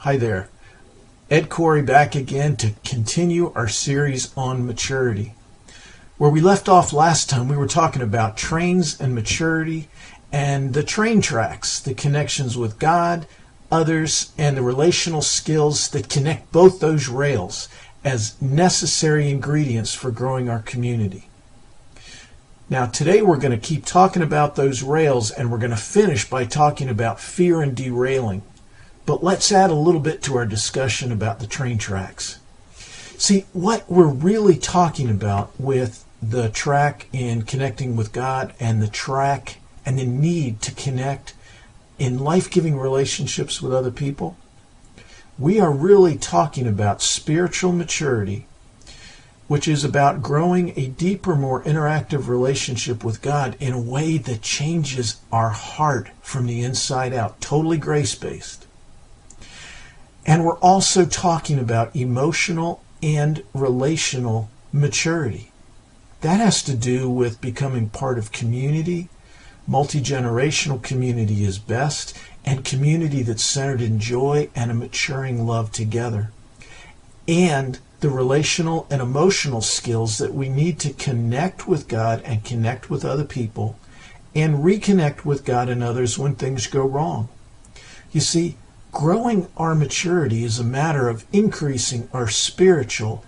Hi there. Ed Khouri back again to continue our series on maturity. Where we left off last time, we were talking about trains and maturity and the train tracks, the connections with God, others, and the relational skills that connect both those rails as necessary ingredients for growing our community. Now today we're going to keep talking about those rails, and we're going to finish by talking about fear and derailing. But let's add a little bit to our discussion about the train tracks. See, what we're really talking about with the track in connecting with God and the track and the need to connect in life-giving relationships with other people, we are really talking about spiritual maturity, which is about growing a deeper, more interactive relationship with God in a way that changes our heart from the inside out, totally grace-based. And we're also talking about emotional and relational maturity. That has to do with becoming part of community. Multi-generational community is best, and community that's centered in joy and a maturing love together. And the relational and emotional skills that we need to connect with God and connect with other people and reconnect with God and others when things go wrong. You see, growing our maturity is a matter of increasing our spiritual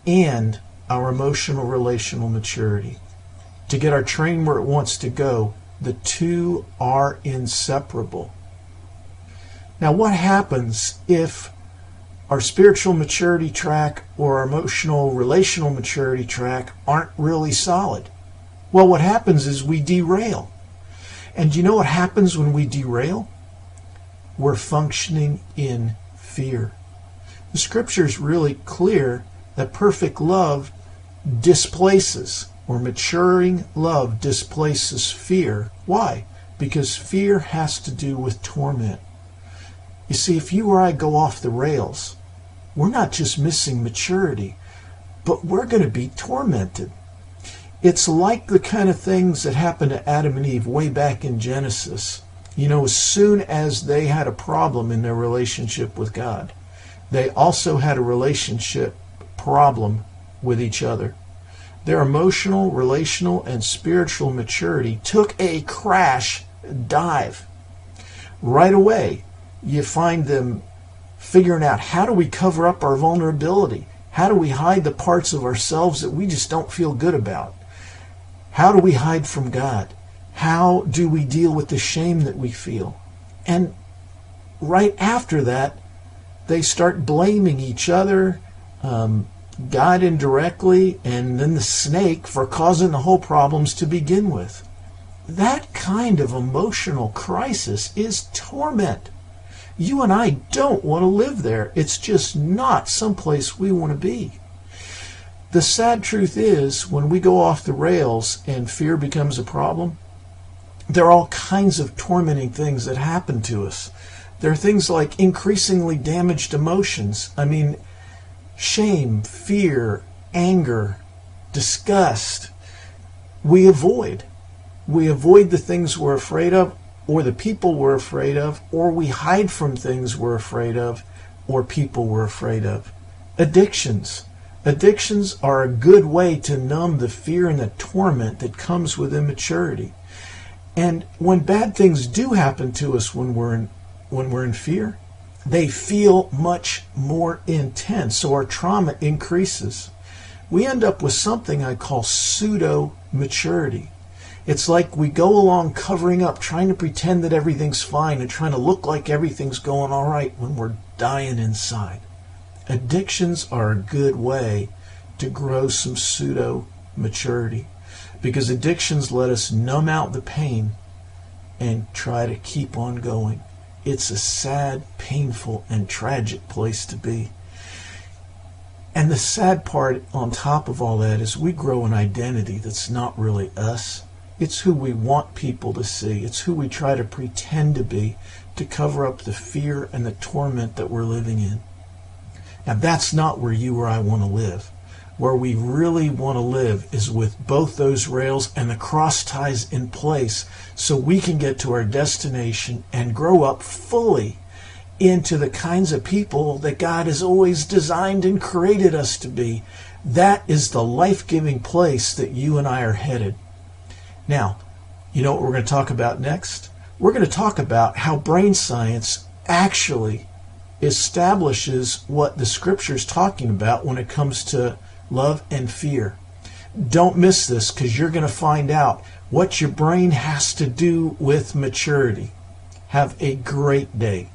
and our emotional relational maturity. To get our train where it wants to go, the two are inseparable. Now, what happens if our spiritual maturity track or our emotional relational maturity track aren't really solid? Well, what happens is we derail. And do you know what happens when we derail? We're functioning in fear. The scripture is really clear that perfect love displaces, or maturing love displaces fear. Why? Because fear has to do with torment. You see, if you or I go off the rails, we're not just missing maturity, but we're going to be tormented. It's like the kind of things that happened to Adam and Eve way back in Genesis. You know, as soon as they had a problem in their relationship with God, they also had a relationship problem with each other. Their emotional, relational, and spiritual maturity took a crash dive. Right away, you find them figuring out, how do we cover up our vulnerability? How do we hide the parts of ourselves that we just don't feel good about? How do we hide from God? How do we deal with the shame that we feel? And right after that, they start blaming each other, God indirectly, and then the snake for causing the whole problems to begin with. That kind of emotional crisis is torment. You and I don't want to live there. It's just not someplace we want to be. The sad truth is, when we go off the rails and fear becomes a problem, there are all kinds of tormenting things that happen to us. There are things like increasingly damaged emotions. I mean, shame, fear, anger, disgust. We avoid. We avoid the things we're afraid of, or the people we're afraid of, or we hide from things we're afraid of, or people we're afraid of. Addictions. Addictions are a good way to numb the fear and the torment that comes with immaturity. And when bad things do happen to us when we're in fear, they feel much more intense, so our trauma increases. We end up with something I call pseudo-maturity. It's like we go along covering up, trying to pretend that everything's fine and trying to look like everything's going all right when we're dying inside. Addictions are a good way to grow some pseudo-maturity, because addictions let us numb out the pain and try to keep on going. It's a sad, painful, and tragic place to be. And the sad part on top of all that is we grow an identity that's not really us. It's who we want people to see. It's who we try to pretend to be to cover up the fear and the torment that we're living in. Now that's not where you or I want to live. Where we really want to live is with both those rails and the cross ties in place, so we can get to our destination and grow up fully into the kinds of people that God has always designed and created us to be. That is the life-giving place that you and I are headed. Now, you know what we're going to talk about next? We're going to talk about how brain science actually establishes what the scripture is talking about when it comes to love and fear. Don't miss this, because you're going to find out what your brain has to do with maturity. Have a great day.